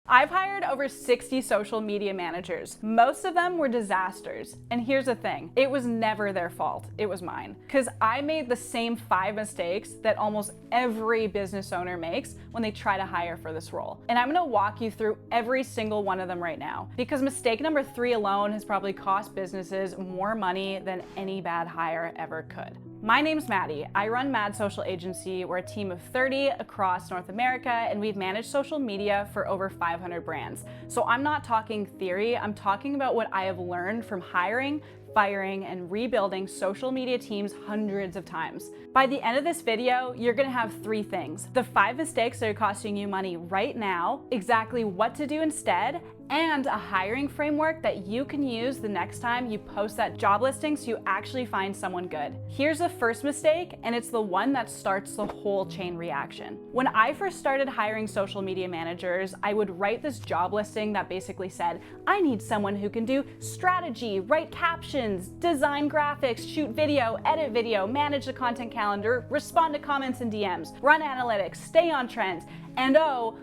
I've hired over 60 social media managers. Most of them were disasters. And here's the thing, it was never their fault, it was mine. Because I made the same 5 mistakes that almost every business owner makes when they try to hire for this role. And I'm gonna walk you through every single one of them right now. Because mistake number 3 alone has probably cost businesses more money than any bad hire ever could. My name's Maddie. I run Mad Social Agency. We're a team of 30 across North America, and we've managed social media for over 500 brands. So I'm not talking theory, I'm talking about what I have learned from hiring, firing, and rebuilding social media teams hundreds of times. By the end of this video, you're gonna have 3 things: the 5 mistakes that are costing you money right now, exactly what to do instead, and a hiring framework that you can use the next time you post that job listing so you actually find someone good. Here's the first mistake, and it's the one that starts the whole chain reaction. When I first started hiring social media managers, I would write this job listing that basically said, I need someone who can do strategy, write captions, design graphics, shoot video, edit video, manage the content calendar, respond to comments and DMs, run analytics, stay on trends, and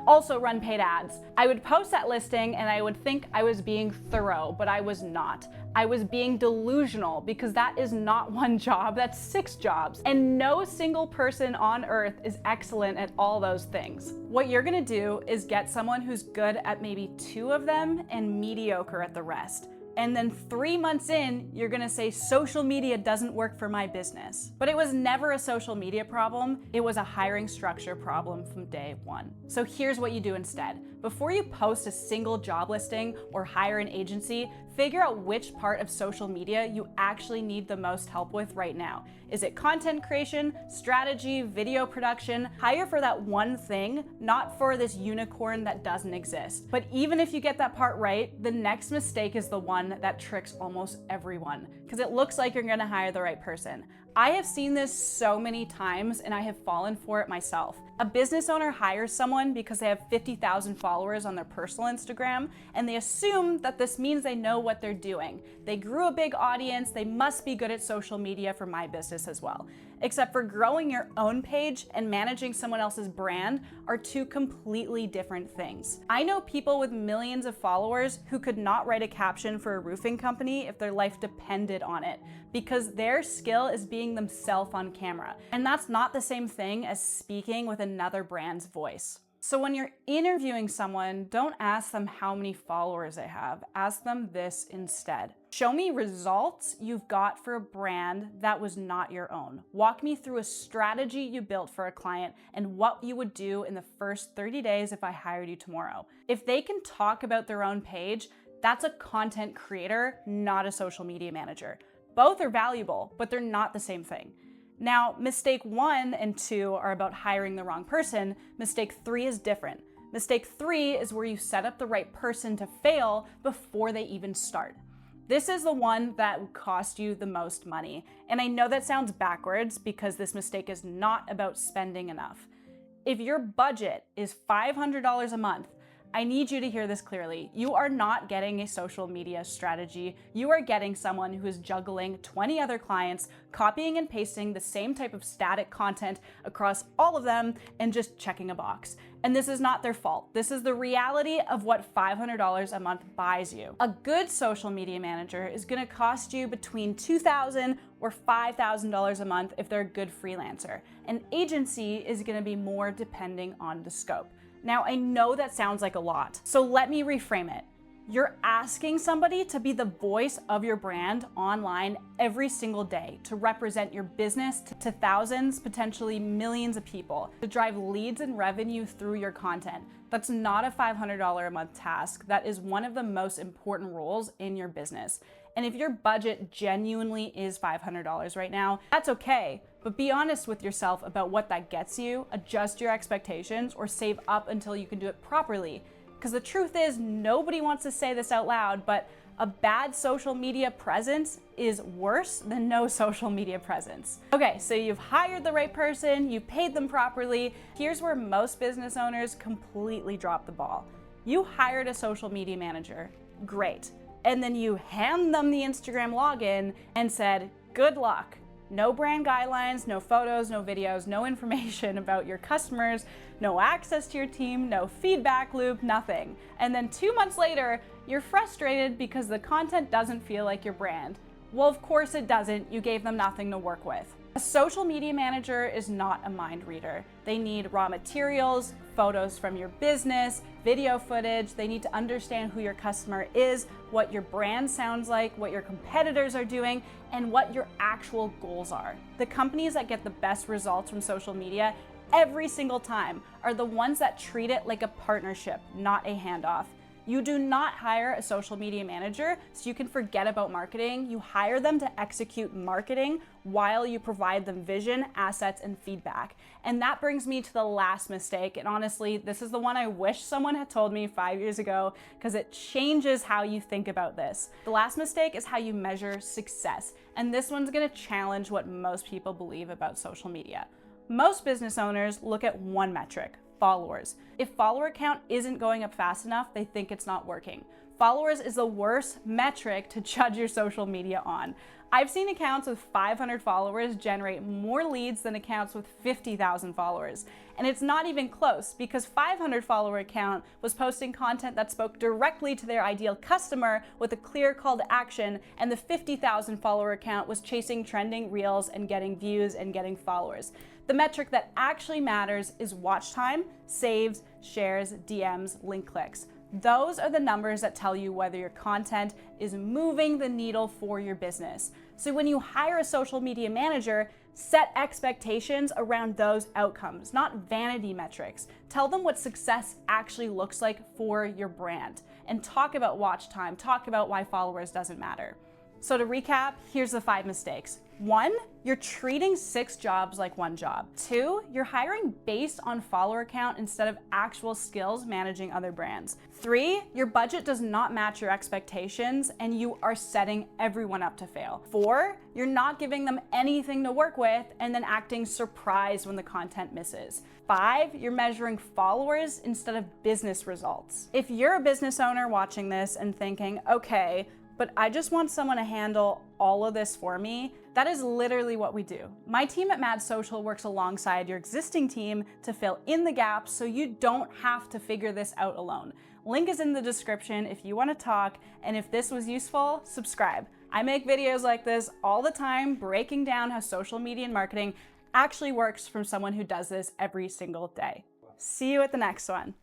also run paid ads. I would post that listing and I would think I was being thorough, but I was not. I was being delusional because that is not 1 job, that's 6 jobs. And no single person on earth is excellent at all those things. What you're gonna do is get someone who's good at maybe 2 of them and mediocre at the rest. And then 3 months in, you're gonna say social media doesn't work for my business. But it was never a social media problem, it was a hiring structure problem from day 1. So here's what you do instead. Before you post a single job listing or hire an agency, figure out which part of social media you actually need the most help with right now. Is it content creation, strategy, video production? Hire for that one thing, not for this unicorn that doesn't exist. But even if you get that part right, the next mistake is the one that tricks almost everyone, because it looks like you're gonna hire the right person. I have seen this so many times and I have fallen for it myself. A business owner hires someone because they have 50,000 followers on their personal Instagram, and they assume that this means they know what they're doing. They grew a big audience, they must be good at social media for my business as well. Except for growing your own page and managing someone else's brand are 2 completely different things. I know people with millions of followers who could not write a caption for a roofing company if their life depended on it, because their skill is being themselves on camera. And that's not the same thing as speaking with another brand's voice. So when you're interviewing someone, don't ask them how many followers they have. Ask them this instead. Show me results you've got for a brand that was not your own. Walk me through a strategy you built for a client and what you would do in the first 30 days if I hired you tomorrow. If they can talk about their own page, that's a content creator, not a social media manager. Both are valuable, but they're not the same thing. Now, mistake 1 and 2 are about hiring the wrong person. Mistake 3 is different. Mistake 3 is where you set up the right person to fail before they even start. This is the one that will cost you the most money. And I know that sounds backwards because this mistake is not about spending enough. If your budget is $500 a month, I need you to hear this clearly. You are not getting a social media strategy. You are getting someone who is juggling 20 other clients, copying and pasting the same type of static content across all of them, and just checking a box. And this is not their fault. This is the reality of what $500 a month buys you. A good social media manager is gonna cost you between $2,000 or $5,000 a month if they're a good freelancer. An agency is gonna be more depending on the scope. Now, I know that sounds like a lot, so let me reframe it. You're asking somebody to be the voice of your brand online every single day, to represent your business to thousands, potentially millions of people, to drive leads and revenue through your content. That's not a $500 a month task. That is one of the most important roles in your business. And if your budget genuinely is $500 right now, that's okay. But be honest with yourself about what that gets you, adjust your expectations, or save up until you can do it properly. Because the truth is, nobody wants to say this out loud, but a bad social media presence is worse than no social media presence. Okay, so you've hired the right person, you paid them properly. Here's where most business owners completely drop the ball. You hired a social media manager, great. And then you hand them the Instagram login and said, good luck. No brand guidelines, no photos, no videos, no information about your customers, no access to your team, no feedback loop, nothing. And then 2 months later, you're frustrated because the content doesn't feel like your brand. Well, of course it doesn't. You gave them nothing to work with. A social media manager is not a mind reader. They need raw materials, photos from your business, video footage. They need to understand who your customer is, what your brand sounds like, what your competitors are doing, and what your actual goals are. The companies that get the best results from social media every single time are the ones that treat it like a partnership, not a handoff. You do not hire a social media manager so you can forget about marketing. You hire them to execute marketing while you provide them vision, assets, and feedback. And that brings me to the last mistake. And honestly, this is the one I wish someone had told me 5 years ago because it changes how you think about this. The last mistake is how you measure success. And this one's gonna challenge what most people believe about social media. Most business owners look at one metric: followers. If follower count isn't going up fast enough, they think it's not working. Followers is the worst metric to judge your social media on. I've seen accounts with 500 followers generate more leads than accounts with 50,000 followers. And it's not even close because 500 follower account was posting content that spoke directly to their ideal customer with a clear call to action, and the 50,000 follower account was chasing trending reels and getting views and getting followers. The metric that actually matters is watch time, saves, shares, DMs, link clicks. Those are the numbers that tell you whether your content is moving the needle for your business. So when you hire a social media manager, set expectations around those outcomes, not vanity metrics. Tell them what success actually looks like for your brand, and talk about watch time, talk about why followers doesn't matter. So to recap, here's the 5 mistakes. 1, you're treating 6 jobs like 1 job. 2, you're hiring based on follower count instead of actual skills managing other brands. 3, your budget does not match your expectations and you are setting everyone up to fail. 4, you're not giving them anything to work with and then acting surprised when the content misses. 5, you're measuring followers instead of business results. If you're a business owner watching this and thinking, okay, but I just want someone to handle all of this for me, that is literally what we do. My team at Mad Social works alongside your existing team to fill in the gaps so you don't have to figure this out alone. Link is in the description if you want to talk, and if this was useful, subscribe. I make videos like this all the time, breaking down how social media and marketing actually works from someone who does this every single day. See you at the next one.